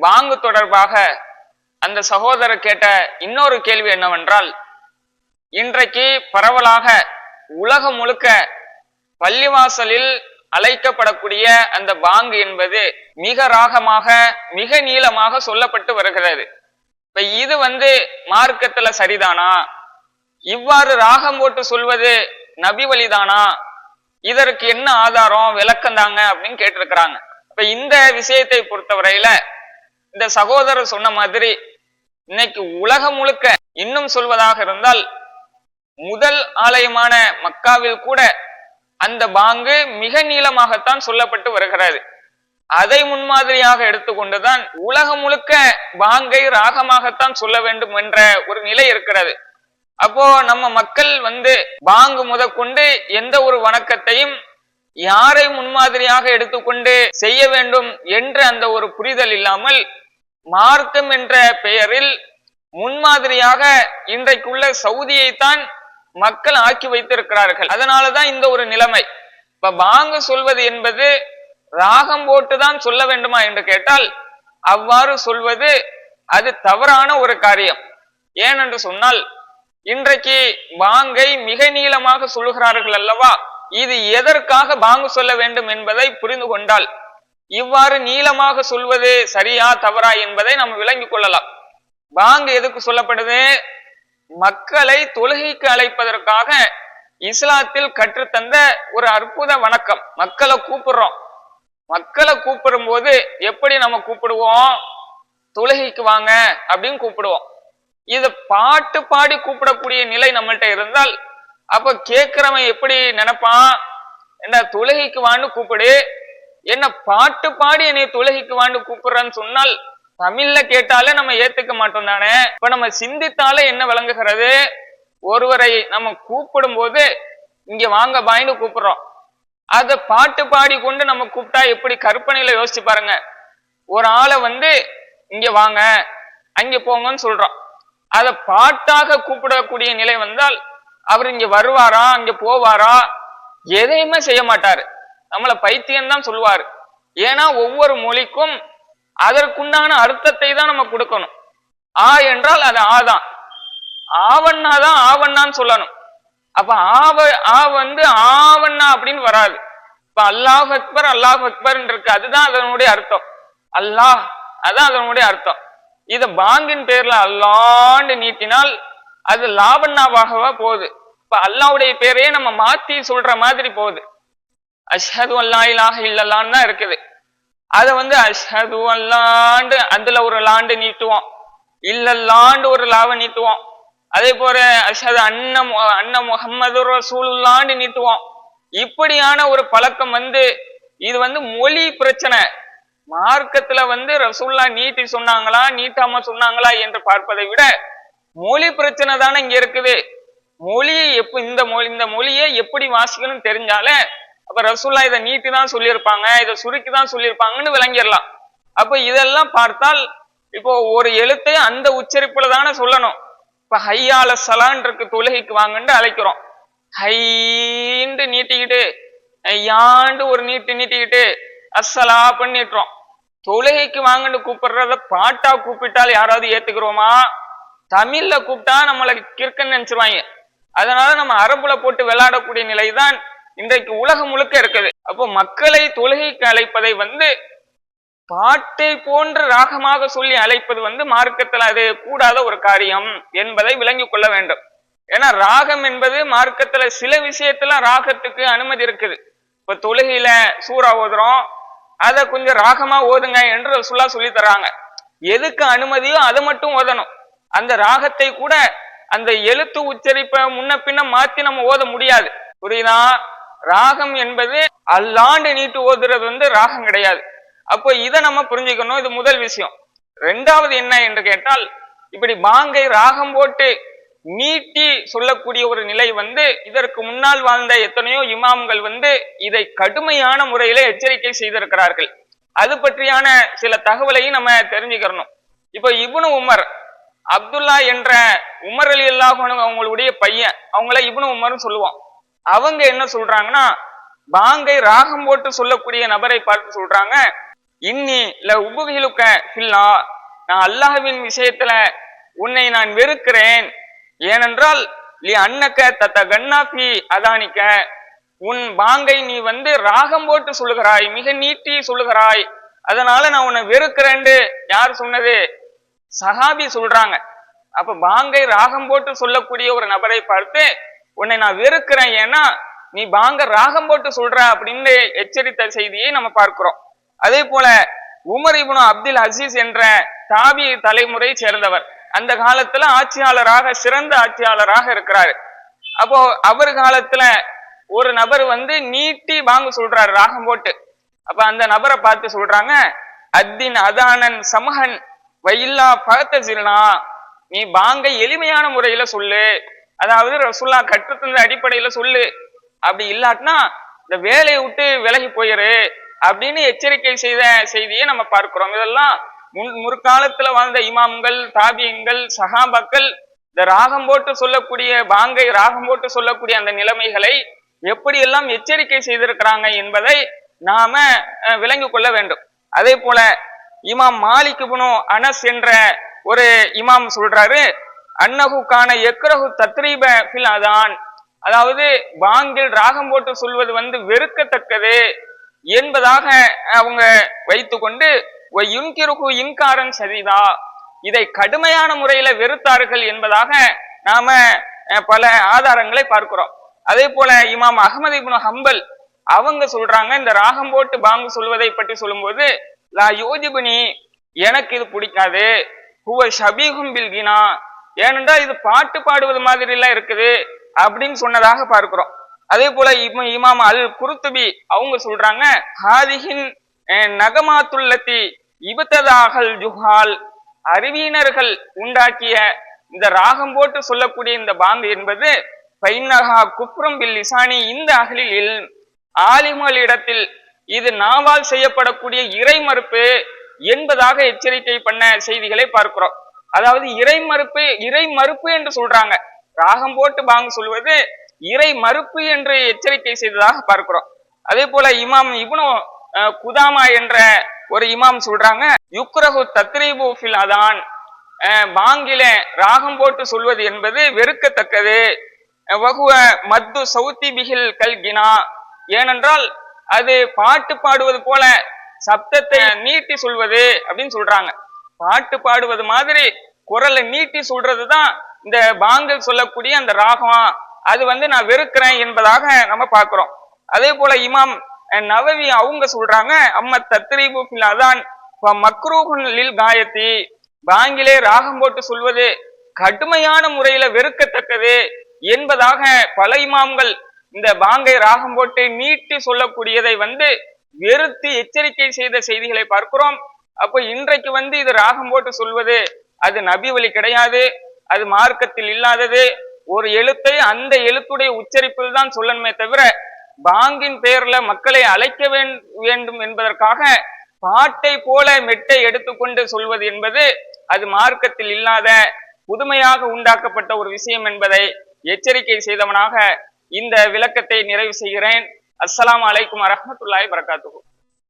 பாங்கு தொடர்பாக அந்த சகோதரர் கேட்ட இன்னொரு கேள்வி என்னவென்றால், இன்றைக்கு பரவலாக உலகம் முழுக்க பள்ளிவாசலில் அழைக்கப்படக்கூடிய அந்த பாங்கு என்பது மிக ராகமாக மிக நீளமாக சொல்லப்பட்டு வருகிறது. இப்ப இது மார்க்கத்துல சரிதானா? இவ்வாறு ராகம் போட்டு சொல்வது நபி வழிதானா? இதற்கு என்ன ஆதாரம், விளக்கம் தாங்க அப்படின்னு கேட்டிருக்கிறாங்க. இப்ப இந்த விஷயத்தை பொறுத்தவரையில இந்த சகோதரர் சொன்ன மாதிரி இன்னைக்கு உலகம் முழுக்க இன்னும் சொல்வதாக இருந்தால் முதல் ஆலயமான மக்காவில் கூட அந்த பாங்கு மிக நீளமாகத்தான் சொல்லப்பட்டு வருகிறது. அதை முன்மாதிரியாக எடுத்துக்கொண்டுதான் உலகம் முழுக்க பாங்கை ராகமாகத்தான் சொல்ல வேண்டும் என்ற ஒரு நிலை இருக்கிறது. அப்போ நம்ம மக்கள் பாங்கு முதற்கொண்டு எந்த ஒரு வணக்கத்தையும் யாரை முன்மாதிரியாக எடுத்துக்கொண்டு செய்ய வேண்டும் என்ற அந்த ஒரு புரிதல் இல்லாமல் மார்க்கம் என்ற பெயரில் முன்மாதிரியாக இன்றைக்குள்ள சவுதியைத்தான் மக்கள் ஆக்கி வைத்திருக்கிறார்கள். அதனாலதான் இந்த ஒரு நிலைமை. இப்ப பாங்கு சொல்வது என்பது ராகம் போட்டுதான் சொல்ல வேண்டுமா என்று கேட்டால் அவ்வாறு சொல்வது அது தவறான ஒரு காரியம். ஏனென்று சொன்னால் இன்றைக்கு பாங்கை மிக நீளமாக சொல்லுகிறார்கள் அல்லவா? இது எதற்காக பாங்கு சொல்ல வேண்டும் என்பதை புரிந்து கொண்டால் இவ்வாறு நீளமாக சொல்வது சரியா தவறா என்பதை நம்ம விளங்கிக் கொள்ளலாம். பாங்கு எதுக்கு சொல்லப்படுது? மக்களை தொழுகைக்கு அழைப்பதற்காக இஸ்லாத்தில் கற்றுத்தந்த ஒரு அற்புத வணக்கம். மக்களை கூப்பிடுறோம். மக்களை கூப்பிடும் போது எப்படி நம்ம கூப்பிடுவோம்? தொழுகைக்கு வாங்க அப்படின்னு கூப்பிடுவோம். இத பாட்டு பாடி கூப்பிடக்கூடிய நிலை நம்மள்கிட்ட இருந்தால் அப்ப கேட்கிறவன் எப்படி நினைப்பான்? என்ன தொழுகைக்கு வாண்டு கூப்பிடு, என்ன பாட்டு பாடி என்னை தொழுகைக்கு வாண்டு கூப்பிடுறான்னு சொன்னால் தமிழ்ல கேட்டாலே நம்ம ஏத்துக்க மாட்டோம் தானே. இப்ப நம்ம சிந்தித்தாலே என்ன விளங்குகிறது? ஒருவரை நம்ம கூப்பிடும் போது இங்க வாங்க பாயின்னு கூப்பிடுறோம். அத பாட்டு பாடி கொண்டு நம்ம கூப்பிட்டா எப்படி கற்பனையில யோசிச்சு பாருங்க. ஒரு ஆளை இங்க வாங்க அங்க போங்கன்னு சொல்றோம். அத பாட்டாக கூப்பிடக்கூடிய நிலை வந்தால் அவர் இங்க வருவாரா அங்க போவாரா? எதையுமே செய்ய மாட்டாரு. நம்மளை பைத்தியம்தான் சொல்லுவாரு. ஏன்னா ஒவ்வொரு மொழிக்கும் அதற்குண்டான அர்த்தத்தை தான் நம்ம கொடுக்கணும். ஆ என்றால் அது ஆதான், ஆவண்ணா தான் ஆவண்ணான்னு சொல்லணும். அப்ப ஆவண்ணா அப்படின்னு வராது. இப்ப அல்லாஹ் அக்பர் அல்லாஹ் அக்பர் இருக்கு, அதுதான் அதனுடைய அர்த்தம். அல்லாஹ் அதான் அதனுடைய அர்த்தம். இத பாங்கின் பேர்ல அல்லாண்டு நீட்டினால் அது லாவண்ணாவாகவா போகுது. இப்ப அல்லாவுடைய பேரையே நம்ம மாத்தி சொல்ற மாதிரி போகுது. அஷ்ஹது அல்லா இலாஹ இல்லல்லான்னு தான் இருக்குது. அதை அஷ்ஹது அல்லாண்டு அதுல ஒரு லாண்டு நீட்டுவோம், இல்லல்லாண்டு ஒரு லாவ நீட்டுவோம். அதே போல அஷ்ஹது அன்ன முஹம்மது ரசூலுல்லாண்டு நீட்டுவோம். இப்படியான ஒரு பழக்கம் இது மொழி பிரச்சனை. மார்க்கத்துல ரசூல்லா நீட்டி சொன்னாங்களா நீட்டாம சொன்னாங்களா என்று பார்ப்பதை விட மொழி பிரச்சனை தானே இங்க இருக்குது. மொழியை இந்த மொழியை எப்படி வாசிக்கணும்னு தெரிஞ்சாலே அப்ப ரசூல்லா இதை நீட்டி தான் சொல்லியிருப்பாங்க, இதை சுருக்கி தான் சொல்லியிருப்பாங்கன்னு விளங்கிடலாம். அப்ப இதெல்லாம் பார்த்தால் இப்போ ஒரு எழுத்தை அந்த உச்சரிப்புல தானே சொல்லணும். இப்ப ஹையால சலான் இருக்கு, தொழுகைக்கு வாங்கன்னு அழைக்கிறோம். ஹைண்டு நீட்டிக்கிட்டு யாண்டு ஒரு நீட்டிக்கிட்டு அஸ்ஸலா பண்ணிட்டுறோம். தொழுகைக்கு வாங்கன்னு கூப்பிடுறத பாட்டா கூப்பிட்டால் யாராவது ஏத்துக்கிறோமா? தமிழ்ல கூப்பிட்டா நம்மளை கிறுக்கன்னு நினைச்சிருவாங்க. அதனால நம்ம அரபுல போட்டு விளையாடக்கூடிய நிலைதான் இன்றைக்கு உலகம் முழுக்க இருக்குது. அப்போ மக்களை தொழுகைக்கு அழைப்பதை பாட்டை போன்று ராகமாக சொல்லி அழைப்பது மார்க்கத்தில் அது கூடாத ஒரு காரியம் என்பதை விளங்கி கொள்ள வேண்டும். ஏன்னா ராகம் என்பது மார்க்கத்துல சில விஷயத்துல ராகத்துக்கு அனுமதி இருக்குது. இப்ப தொழுகையில சூறா ஓதுறோம், அதை கொஞ்சம் ராகமா ஓதுங்க என்று ரசூலுல்லாஹ் சொல்லி தராங்க. எதுக்கு அனுமதியோ அதை மட்டும் ஓதணும். அந்த ராகத்தை கூட அந்த எழுத்து உச்சரிப்பை முன்ன பின்ன மாத்தி நம்ம ஓத முடியாது. புரியுதா? ராகம் என்பது அல்லாண்டு நீட்டு ஓதுறது ராகம் கிடையாது. அப்போ இதை நம்ம புரிஞ்சுக்கணும். இது முதல் விஷயம். ரெண்டாவது என்ன என்று கேட்டால், இப்படி பாங்கை ராகம் போட்டு நீட்டி சொல்லக்கூடிய ஒரு நிலை இதற்கு முன்னால் வாழ்ந்த எத்தனையோ இமாம்கள் இதை கடுமையான முறையில எச்சரிக்கை செய்திருக்கிறார்கள். அது பற்றியான சில தகவலையும் நம்ம தெரிஞ்சுக்கிறணும். இப்ப இப்னு உமர், அப்துல்லா என்ற உமர் ரலியல்லாஹு அன்ஹு அவங்களுடைய பையன், அவங்கள இப்னு உமர்னு சொல்லுவோம். அவங்க என்ன சொல்றாங்கன்னா, பாங்கை ராகம் போட்டு சொல்லக்கூடிய நபரை பார்த்து சொல்றாங்க, இன்னி ல உபுகிலுக்க ஃபில்லா, நான் அல்லாஹ்வின் விஷயத்துல உன்னை நான் வெறுக்கிறேன். ஏனென்றால் லி அன்னக்க தத்த கன்னாபி அதானிக்க, உன் பாங்கை நீ ராகம் போட்டு சொல்லுகிறாய், மிக நீட்டி சொல்லுகிறாய், அதனால நான் உன்னை வெறுக்கிறேன்னு யார் சொன்னது? சஹாபி சொல்றாங்க. அப்ப பாங்கை ராகம் போட்டு சொல்லக்கூடிய ஒரு நபரை பார்த்து உன்னை நான் வெறுக்கிறேன், ஏன்னா நீ பாங்க ராகம் போட்டு சொல்ற அப்படின்னு எச்சரித்த செய்தியை நம்ம பார்க்கிறோம். அதே போல உமர் இப்னு அப்துல் அசீஸ் என்ற தாபி தலைமுறை சேர்ந்தவர், அந்த காலத்துல ஆட்சியாளராக, சிறந்த ஆட்சியாளராக இருக்கிறாரு. அப்போ அவர் காலத்துல ஒரு நபர் நீட்டி பாங்கு சொல்றாரு ராகம் போட்டு. அப்ப அந்த நபரை பார்த்து சொல்றாங்க, அத்தின் அதானன் சமஹன் வயில்லா பகத்தசில்னா, நீ பாங்கை எளிமையான முறையில சொல்லு, அதாவது ரசூல்லா கற்றுத்தந்த அடிப்படையில சொல்லு, அப்படி இல்லாட்டினா இந்த வேலையை விட்டு விலகி போயிரு அப்படின்னு எச்சரிக்கை செய்த செய்தியை நம்ம பார்க்கிறோம். இதெல்லாம் முற்காலத்துல வாழ்ந்த இமாம்கள், தாபியங்கள், சஹாபாக்கள் இந்த ராகம் போட்டு சொல்லக்கூடிய பாங்கை ராகம் போட்டு சொல்லக்கூடிய அந்த நிலைமைகளை எப்படியெல்லாம் எச்சரிக்கை செய்திருக்கிறாங்க என்பதை நாம விளங்கிக் கொள்ள வேண்டும். அதே போல இமாம் மாலிக் இப்னு அனஸ் என்ற ஒரு இமாம் சொல்றாரு, அன்னஹு கான யக்ரஹு தத்ரீப ஃபில் அதான், அதாவது பாங்கில் ராகம் போட்டு சொல்வது வெறுக்கத்தக்கது என்பதாக அவங்க வைத்து கொண்டு யுன்கிருஹு இன்காரன் சதீதா, இதை கடுமையான முறையில வெறுத்தார்கள் என்பதாக நாம பல ஆதாரங்களை பார்க்கிறோம். அதே போல இமாம் அஹ்மது இப்னு ஹம்பல் அவங்க சொல்றாங்க, இந்த ராகம் போட்டு பாங்கு சொல்வதை பற்றி சொல்லும்போது, லா யோஜிபுனி, எனக்கு இது பிடிக்காது, ஹுவ ஷபீஹும் பில் கினா, ஏனென்றால் இது பாட்டு பாடுவது மாதிரி எல்லாம் இருக்குது அப்படின்னு சொன்னதாக பார்க்கிறோம். அதே போல இமாம் அல் குருத்துபி அவங்க சொல்றாங்க, ஹாதிஹின் நகமாத்துல்லத்தி இபத்ததாகல் ஜுஹால், அறிவியினர்கள் உண்டாக்கிய இந்த ராகம் போட்டு சொல்லக்கூடிய இந்த பாங்கு என்பது பைன்னஹா குப்ரும் பில் லிசானி இந்த அகலில், ஆலிம்களிடத்தில் இது நாவால் செய்யப்படக்கூடிய இறை மறுப்பு என்பதாக எச்சரிக்கை பண்ண செய்திகளை பார்க்கிறோம். அதாவது இறை மறுப்பு என்று சொல்றாங்க, ராகம் போட்டு பாங்கு சொல்வது இறை மறுப்பு என்று எச்சரிக்கை செய்ததாக பார்க்கிறோம். அதே போல இமாம் இப்னு குதாமா என்ற ஒரு இமாம் சொல்றாங்க, யுக்ரஹு தத்ரீபு ஃபில் அதான், பாங்கில ராகம் போட்டு சொல்வது என்பது வெறுக்கத்தக்கது, வஹுவ மத்து சௌத்தி பிகில் கல்கினா, ஏனென்றால் அது பாட்டு பாடுவது போல சப்தத்தை நீட்டி சொல்வது அப்படின்னு சொல்றாங்க. பாட்டு பாடுவது மாதிரி குரலை நீட்டி சொல்றதுதான் இந்த பாங்கல் சொல்லக்கூடிய அந்த ராகம், அது நான் வெறுக்கிறேன் என்பதாக நம்ம பார்க்கிறோம். அதே போல இமாம் நவவி அவங்க சொல்றாங்க, அம்ம தத்ரீபு ஃபில் அதான் மக்ரூஹுன் லில் காயத்தி, பாங்கிலே ராகம் போட்டு சொல்வது கடுமையான முறையில வெறுக்கத்தக்கது என்பதாக பல இமாம்கள் இந்த பாங்கை ராகம் போட்டு நீட்டி சொல்லக்கூடியதை வெறுத்து எச்சரிக்கை செய்த செய்திகளை பார்க்கிறோம். அப்போ இன்றைக்கு இது ராகம் போட்டு சொல்வது அது நபி வழி கிடையாது, அது மார்க்கத்தில் இல்லாதது. ஒரு எழுத்தை அந்த எழுத்துடைய உச்சரிப்பில் தான் சொல்லணுமே தவிர பாங்கின் பெயர்ல மக்களை அழைக்க வேண்டும் என்பதற்காக பாட்டை போல மெட்டை எடுத்துக்கொண்டு சொல்வது என்பது அது மார்க்கத்தில் இல்லாத புதுமையாக உண்டாக்கப்பட்ட ஒரு விஷயம் என்பதை எச்சரிக்கை செய்தவனாக இந்த விளக்கத்தை நிறைவு செய்கிறேன். அஸ்ஸலாமு அலைக்கும் வரஹ்மத்துல்லாஹி வபரகாத்துஹு.